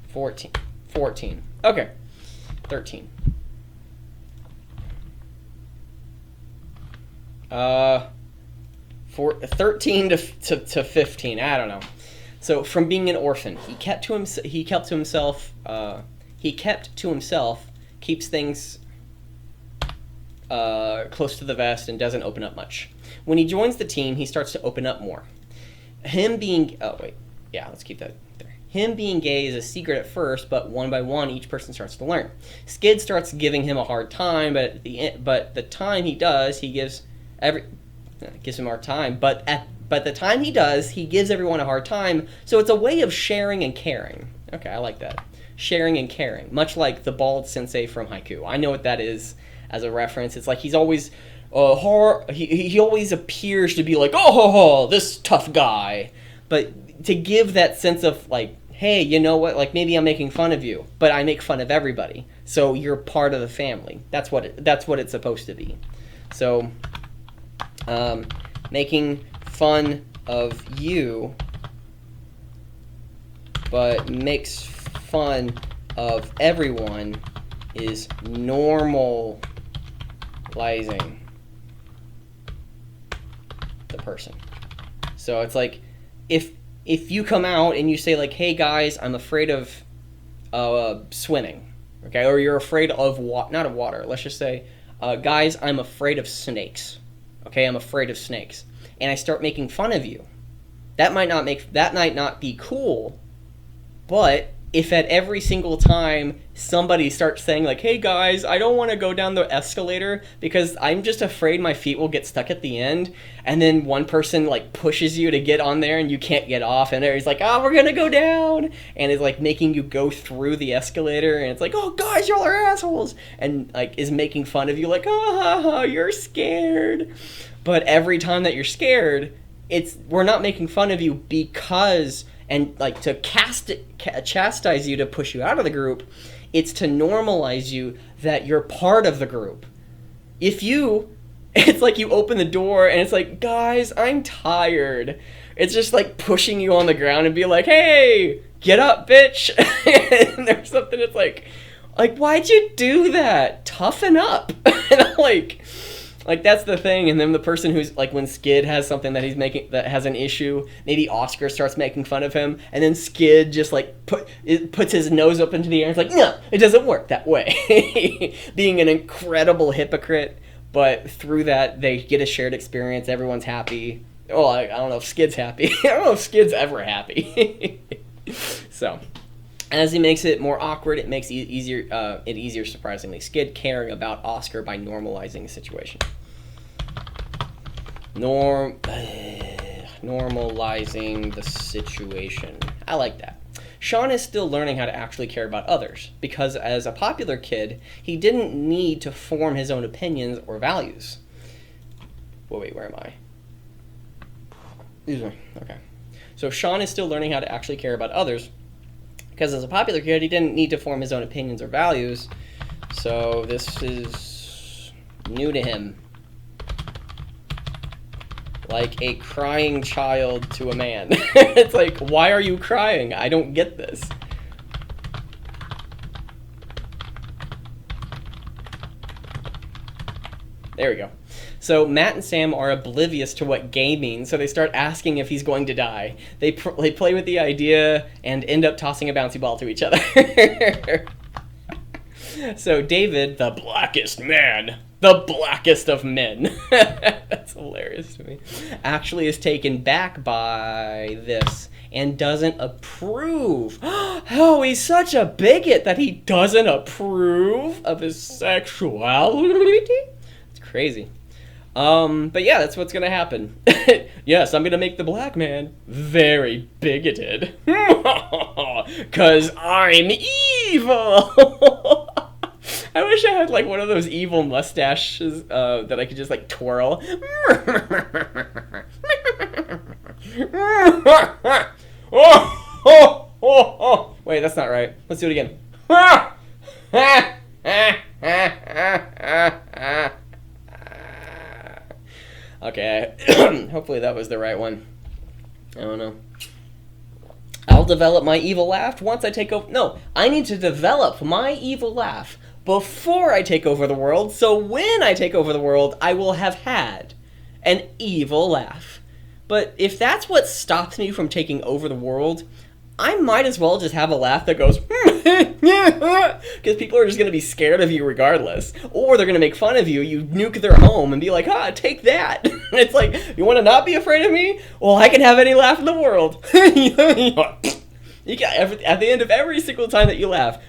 S1: 14. Okay. 13. 13 to 15. I don't know. So from being an orphan, he kept to himself. Keeps things close to the vest and doesn't open up much. When he joins the team, he starts to open up more. Him being let's keep that there. Him being gay is a secret at first, but one by one, each person starts to learn. Skid starts giving him a hard time, but the time he does, he gives him a hard time. But the time he does, he gives everyone a hard time. So it's a way of sharing and caring. Okay, I like that. Sharing and caring, much like the bald sensei from Haiku. I know what that is as a reference. It's like he's always. He always appears to be like, oh, this tough guy. But to give that sense of like, hey, you know what? Like maybe I'm making fun of you, but I make fun of everybody. So you're part of the family. That's what it's supposed to be. So making fun of you, but makes fun of everyone is normalizing the person. So it's like if you come out and you say like, hey guys, I'm afraid of swimming, okay, or you're afraid of not of water, let's just say guys, I'm afraid of snakes, okay, I'm afraid of snakes, and I start making fun of you, that might not be cool, but if at every single time somebody starts saying like, hey guys, I don't want to go down the escalator because I'm just afraid my feet will get stuck at the end, and then one person like pushes you to get on there and you can't get off, and he's like, oh, we're gonna go down, and is like making you go through the escalator, and it's like, oh guys, y'all are assholes, and like is making fun of you like, oh, you're scared. But every time that you're scared, we're not making fun of you because, and like to chastise you to push you out of the group, it's to normalize you that you're part of the group. It's like you open the door and it's like, guys, I'm tired. It's just like pushing you on the ground and be like, hey, get up, bitch. And there's something that's like, why'd you do that? Toughen up. And I'm like that's the thing. And then the person who's like, when Skid has something that he's making that has an issue, maybe Oscar starts making fun of him, and then Skid just like puts his nose up into the air and is like, no, it doesn't work that way. Being an incredible hypocrite, but through that they get a shared experience. Everyone's happy. Oh, I don't know if Skid's happy. I don't know if Skid's ever happy. So, as he makes it more awkward, it makes it easier, surprisingly. Skid caring about Oscar by normalizing the situation. Normalizing the situation. I like that. Sean is still learning how to actually care about others, because as a popular kid, he didn't need to form his own opinions or values. Wait, where am I? Okay. So Sean is still learning how to actually care about others, because as a popular kid, he didn't need to form his own opinions or values. So this is new to him. Like a crying child to a man. It's like, why are you crying? I don't get this. There we go. So Matt and Sam are oblivious to what gay means, so they start asking if he's going to die. They play with the idea and end up tossing a bouncy ball to each other. So David, the blackest man, the blackest of men, that's hilarious to me, actually is taken back by this and doesn't approve. Oh, he's such a bigot that he doesn't approve of his sexuality? It's crazy. But yeah, that's what's gonna happen. Yes, I'm gonna make the black man very bigoted. 'Cause I'm evil! I wish I had like one of those evil mustaches that I could just like twirl. Wait, that's not right. Let's do it again. Okay, hopefully that was the right one. I don't know. I'll develop my evil laugh once I take over. No, I need to develop my evil laugh before I take over the world, so when I take over the world, I will have had an evil laugh. But if that's what stops me from taking over the world, I might as well just have a laugh that goes, because people are just going to be scared of you regardless. Or they're going to make fun of you, you nuke their home and be like, take that. It's like, you want to not be afraid of me? Well, I can have any laugh in the world. You got at the end of every single time that you laugh,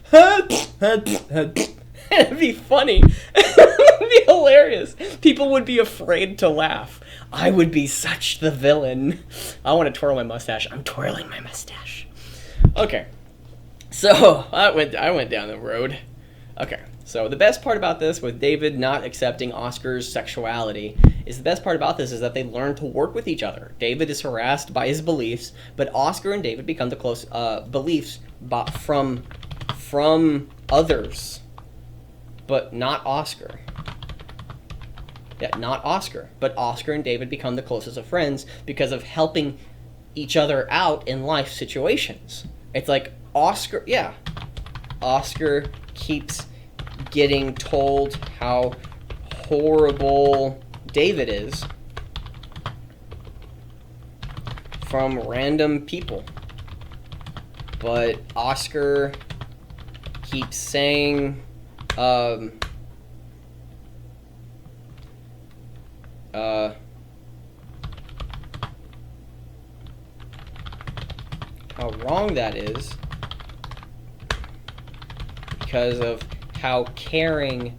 S1: it'd be funny. It'd be hilarious. People would be afraid to laugh. I would be such the villain. I want to twirl my mustache. I'm twirling my mustache. Okay. So, I went down the road. Okay. So, the best part about this, with David not accepting Oscar's sexuality, is that they learn to work with each other. David is harassed by his beliefs, but Oscar and David become the close beliefs from others. But not Oscar. Yeah, not Oscar. But Oscar and David become the closest of friends because of helping each other out in life situations. It's like Oscar keeps getting told how horrible David is from random people. But Oscar keeps saying how wrong that is, because of how caring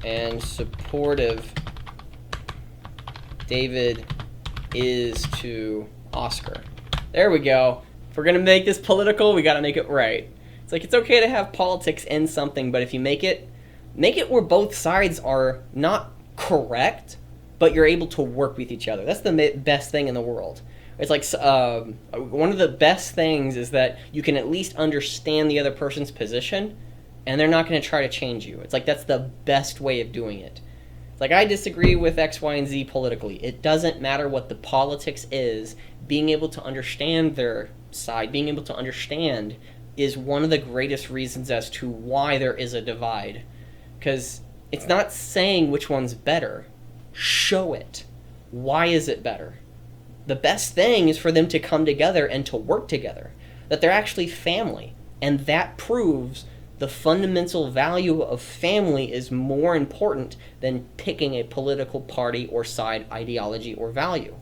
S1: and supportive David is to Oscar. There we go. If we're going to make this political, we got to make it right. It's like, it's okay to have politics in something, but if you make it where both sides are not correct, but you're able to work with each other. That's the best thing in the world. It's like one of the best things is that you can at least understand the other person's position, and they're not going to try to change you. It's like, that's the best way of doing it. It's like, I disagree with X, Y, and Z politically. It doesn't matter what the politics is. Being able to understand their side, being able to understand is one of the greatest reasons as to why there is a divide. Because it's not saying which one's better. Show it. Why is it better? The best thing is for them to come together and to work together. That they're actually family. And that proves the fundamental value of family is more important than picking a political party or side, ideology, or value.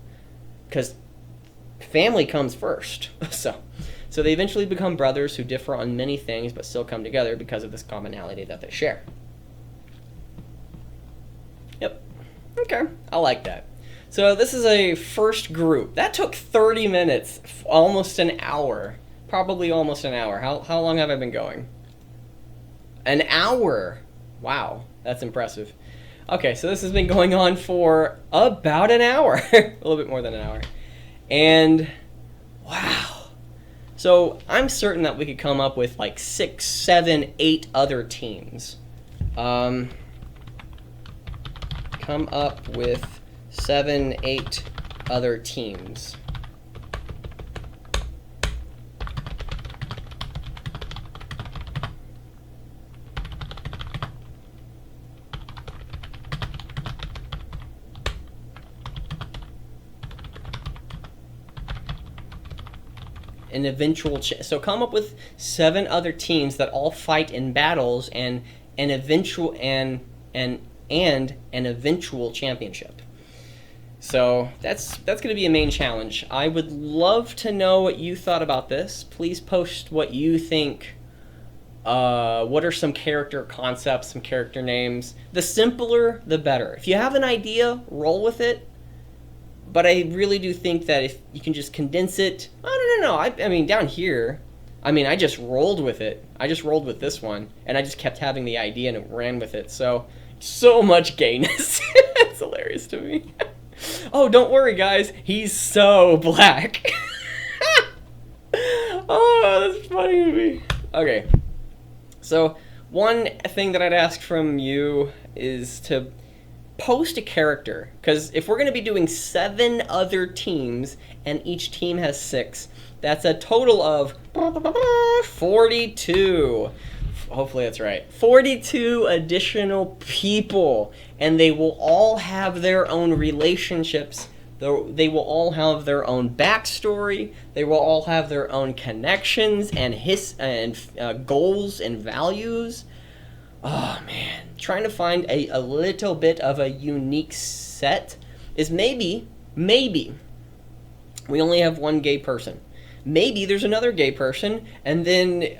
S1: Because family comes first. So they eventually become brothers who differ on many things but still come together because of this commonality that they share. Yep. Okay. I like that. So this is a first group. That took 30 minutes, almost an hour. Probably almost an hour. How long have I been going? An hour. Wow. That's impressive. Okay, so this has been going on for about an hour. A little bit more than an hour. And wow. So I'm certain that we could come up with like 6, 7, 8 other teams. Come up with 7, 8 other teams. An eventual so come up with 7 other teams that all fight in battles and an eventual and an eventual championship. So that's going to be a main challenge. I would love to know what you thought about this. Please post what you think. What are some character concepts, some character names? The simpler, the better. If you have an idea, roll with it. But I really do think that if you can just condense it... Oh, no. I mean, down here, I just rolled with it. I just rolled with this one, and I just kept having the idea and it ran with it. So much gayness. It's hilarious to me. Oh, don't worry, guys. He's so black. Oh, that's funny to me. Okay. So one thing that I'd ask from you is to post a character, because if we're going to be doing 7 other teams and each team has 6, that's a total of 42. Hopefully that's right. 42 additional people, and they will all have their own relationships. They will all have their own backstory. They will all have their own connections and goals and values. Oh, man. Trying to find a little bit of a unique set is maybe, we only have one gay person. Maybe there's another gay person, and then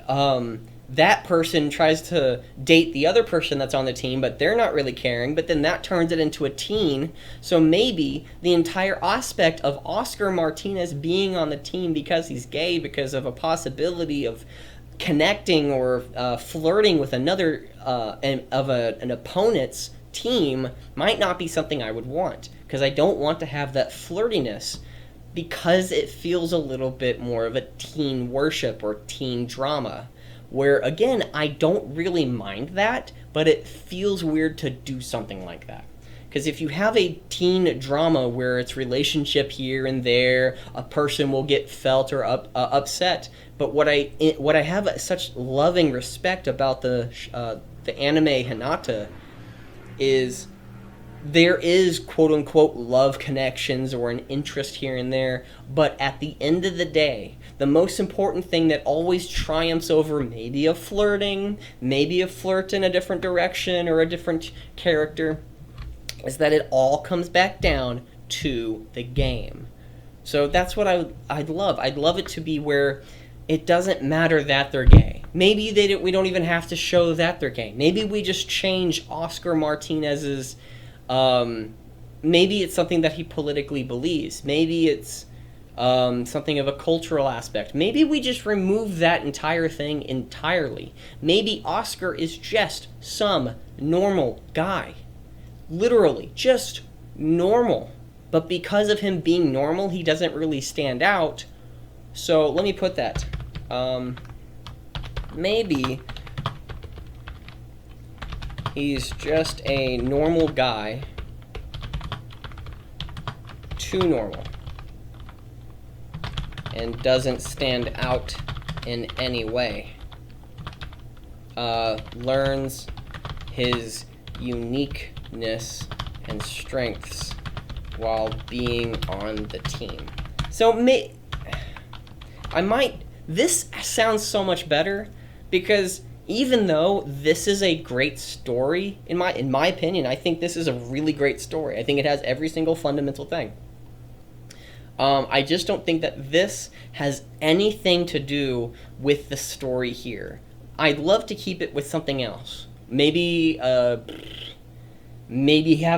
S1: that person tries to date the other person that's on the team, but they're not really caring, but then that turns it into a teen. So maybe the entire aspect of Oscar Martinez being on the team because he's gay, because of a possibility of connecting or flirting with another an opponent's team might not be something I would want, because I don't want to have that flirtiness, because it feels a little bit more of a teen worship or teen drama, where again I don't really mind that, but it feels weird to do something like that. Because if you have a teen drama where it's relationship here and there, a person will get felt or upset. But what I have such loving respect about the anime Hinata is there is quote unquote love connections or an interest here and there. But at the end of the day, the most important thing that always triumphs over maybe a flirting, maybe a flirt in a different direction or a different character, is that it all comes back down to the game. So that's what I'd love. I'd love it to be where it doesn't matter that they're gay. Maybe we don't even have to show that they're gay. Maybe we just change Oscar Martinez's. Maybe it's something that he politically believes. Maybe it's something of a cultural aspect. Maybe we just remove that entire thing entirely. Maybe Oscar is just some normal guy. Literally, just normal. But because of him being normal, he doesn't really stand out. So let me put that. Maybe he's just a normal guy. Too normal. And doesn't stand out in any way. Learns his uniqueness and strengths while being on the team. So this sounds so much better, because even though this is a great story, in my opinion, I think this is a really great story. I think it has every single fundamental thing. I just don't think that this has anything to do with the story here. I'd love to keep it with something else. Maybe have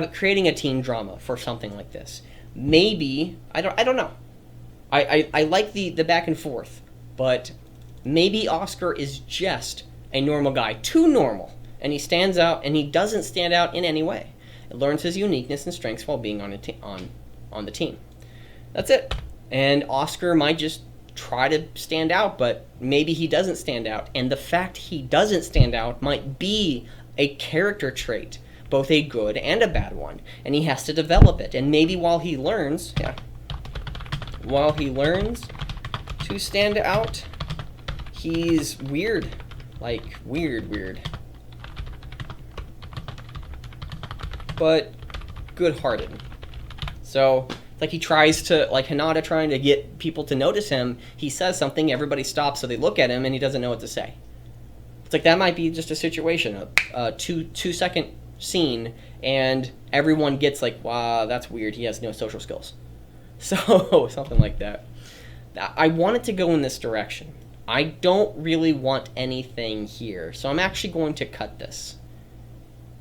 S1: it creating a teen drama for something like this. Maybe I don't know. I like the back and forth, but maybe Oscar is just a normal guy, too normal, and he stands out, and he doesn't stand out in any way. It learns his uniqueness and strengths while being on the team. That's it. And Oscar might just try to stand out, but maybe he doesn't stand out. And the fact he doesn't stand out might be a character trait, both a good and a bad one. And he has to develop it. And maybe while he learns to stand out, he's weird. Like, weird. But good-hearted. So like he tries to, like Hinata trying to get people to notice him, he says something, everybody stops so they look at him, and he doesn't know what to say. It's like that might be just a situation, a two-second scene, and everyone gets like, wow, that's weird, he has no social skills. So, something like that. I want it to go in this direction. I don't really want anything here, so I'm actually going to cut this.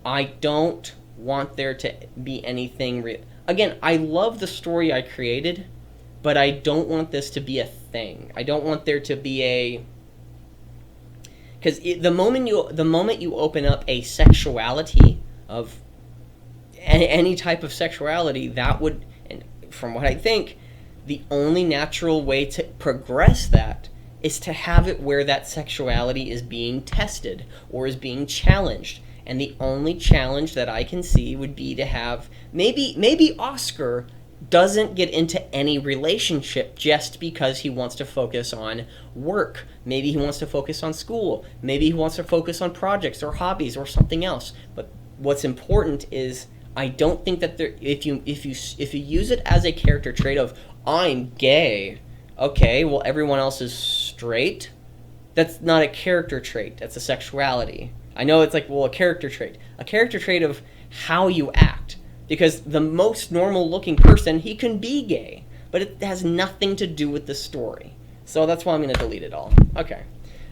S1: I don't want there to be anything Again, I love the story I created, but I don't want this to be a thing. I don't want there to be a... Because the moment you open up a sexuality of any type of sexuality, that would, and from what I think, the only natural way to progress that is to have it where that sexuality is being tested or is being challenged. And the only challenge that I can see would be to have... Maybe Oscar doesn't get into any relationship just because he wants to focus on work. Maybe he wants to focus on school. Maybe he wants to focus on projects or hobbies or something else. But what's important is I don't think that if you use it as a character trait of I'm gay, okay, well everyone else is straight. That's not a character trait. That's a sexuality. I know it's like, well, a character trait of how you act. Because the most normal looking person, he can be gay, but it has nothing to do with the story. So that's why I'm going to delete it all. Okay.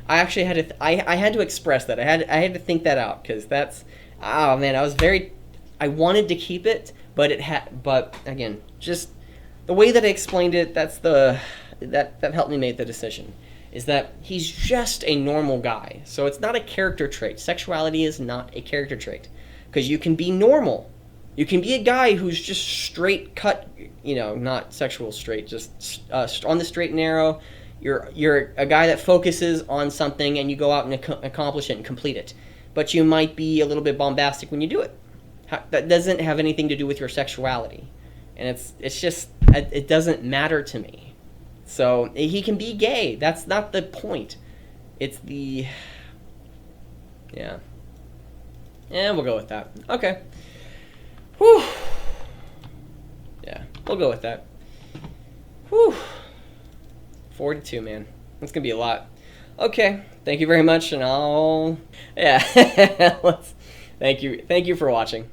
S1: I actually had to, I had to express that. I had to think that out, because that's, oh man, I wanted to keep it, but again, just the way that I explained it, that helped me make the decision. Is that he's just a normal guy. So it's not a character trait. Sexuality is not a character trait. Because you can be normal. You can be a guy who's just straight cut, not sexual straight, just on the straight and narrow. You're a guy that focuses on something and you go out and accomplish it and complete it. But you might be a little bit bombastic when you do it. That doesn't have anything to do with your sexuality. And it's just, it doesn't matter to me. So, he can be gay. That's not the point. It's the... Yeah. Yeah, we'll go with that. Okay. Whew. Yeah, we'll go with that. Whew. 42, man. That's going to be a lot. Okay. Thank you very much, and I'll... Yeah. Thank you. Thank you for watching.